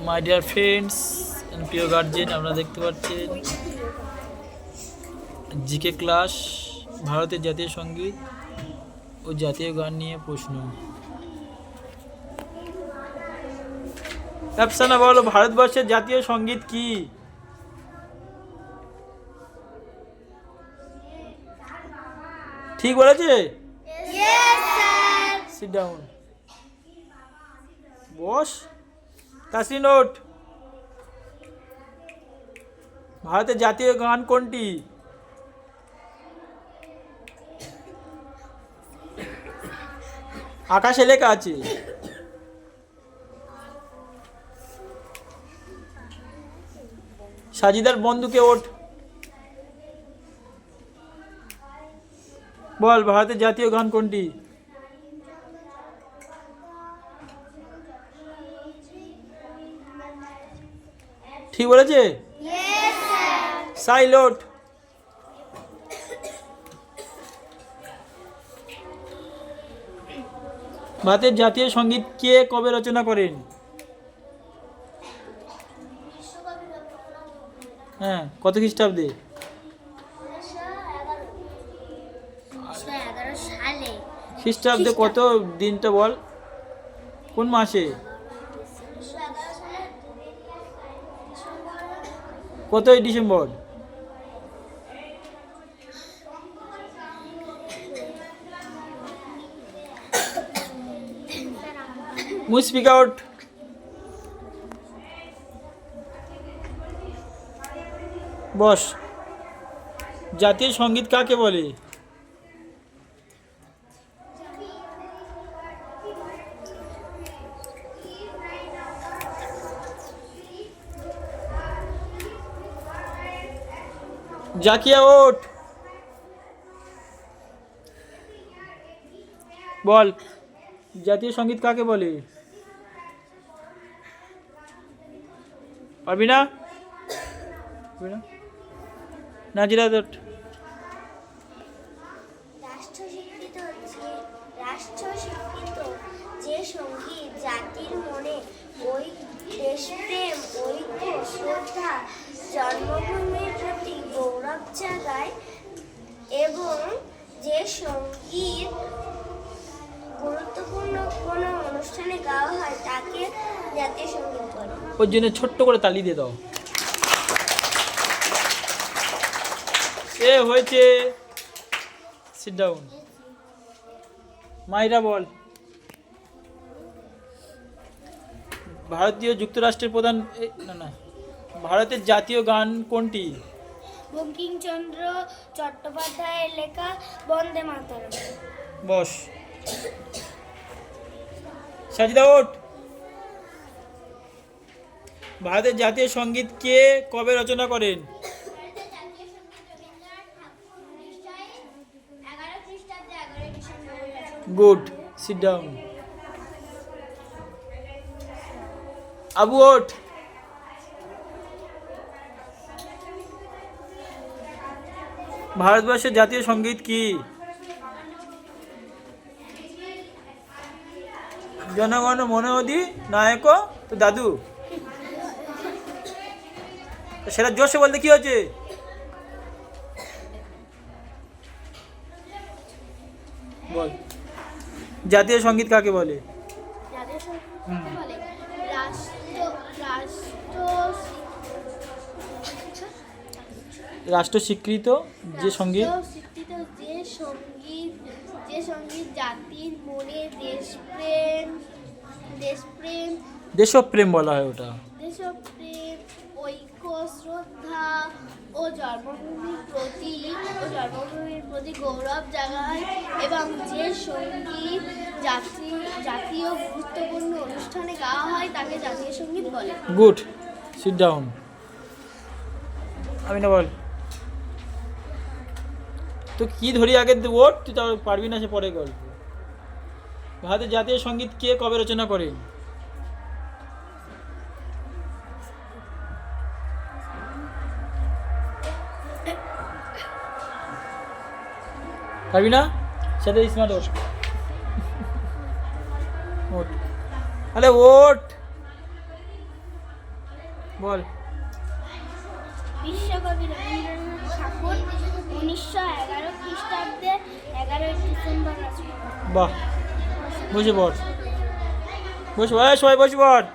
My dear friends and প্রিয় guardian, আপনারা দেখতে পাচ্ছেন জিকে ক্লাস, ভারতের জাতীয় সঙ্গীত ও জাতীয় গান নিয়ে প্রশ্ন। অ্যাপসানা বলো, ভারতবর্ষের জাতীয় সঙ্গীত কি? ঠিক বলেছে? সিট ডাউন, বস। তাসরি নোট, ভারতের জাতীয় গান কোনটি? আকাশে লেখা আছে। সাজিদার বন্ধুকে ওঠ, বল ভারতের জাতীয় গান কোনটি? ঠিক বলেছে? সাইলোট, ভারতের জাতীয় সঙ্গীত কে কবে রচনা করেন? হ্যাঁ, কত খ্রিস্টাব্দে? খ্রিস্টাব্দে কত দিনটা বল, কোন মাসে? কতই ডিসেম্বর? মুভ স্পিক আউট। বস, জাতীয় সঙ্গীত কাকে বলে? জাকিয়া ওঠ, বল জাতীয় সঙ্গীত কাকে বলে? পারবি না? নাজিরা ওঠ। রাষ্ট্র স্বীকৃত হচ্ছে রাষ্ট্র স্বীকৃত যে সঙ্গীত জাতির মনে ওই দেশপ্রেম, ঐক্য, শ্রদ্ধা, জন্মভূমির প্রতি গৌরব জাগায়, এবং যে সঙ্গীত গুরুত্বপূর্ণ কোনো অনুষ্ঠানে গাওয়া হয় তাকে জাতীয় সঙ্গীত বলে। ওর জন্য ছোট্ট করে তালি দিয়ে দাও। এ হয়েছে। Sit down. মাইরা বল, ভারতীয় যুক্তরাষ্ট্রের প্রধান ভারতের জাতীয় গান কোনটি? বঙ্কিমচন্দ্র চট্টোপাধ্যায়ের লেখা বন্দে মাতরম। বস। সাজিদা ওঠ, ভারতের জাতীয় সঙ্গীত কে কবে রচনা করেন? Good, sit down. আবু ওঠ, ভারতবর্ষের জাতীয় সঙ্গীত কি? জনগণ মন অধি নায়ক তো দাদু। সেটা জোশে বলতে কি হচ্ছে? বল জাতীয় সঙ্গীত কাকে বলে? রাষ্ট্র স্বীকৃত যে সঙ্গীত জাতির মনে দেশপ্রেম বলা হয় ওটা। দেশপ্রেম, ঐক্য, শ্রদ্ধা ও জন্মভূমির প্রতি গৌরব জাগায়, এবং যে সঙ্গীত জাতীয় গুরুত্বপূর্ণ অনুষ্ঠানে গাওয়া হয় তাকে জাতীয় সঙ্গীত বলে। Good, sit down. আমি না বল তো কি ধরি আগে ওঠ, তুই তো পারবি না, সে পরে গল্প। ভারতের জাতীয় সঙ্গীত কে কবে রচনা করেন? পারবি না? সেটা স্মার্ট ওঠ। ওঠ, আরে ওঠ। বল। বিশ্বকবি রবীন্দ্রনাথ ঠাকুর 1911 খ্রিস্টাব্দে 11 ডিসেম্বর রচনা করেন। বাহ, বসে পড়, বসে পড়, সবাই বসে পড়।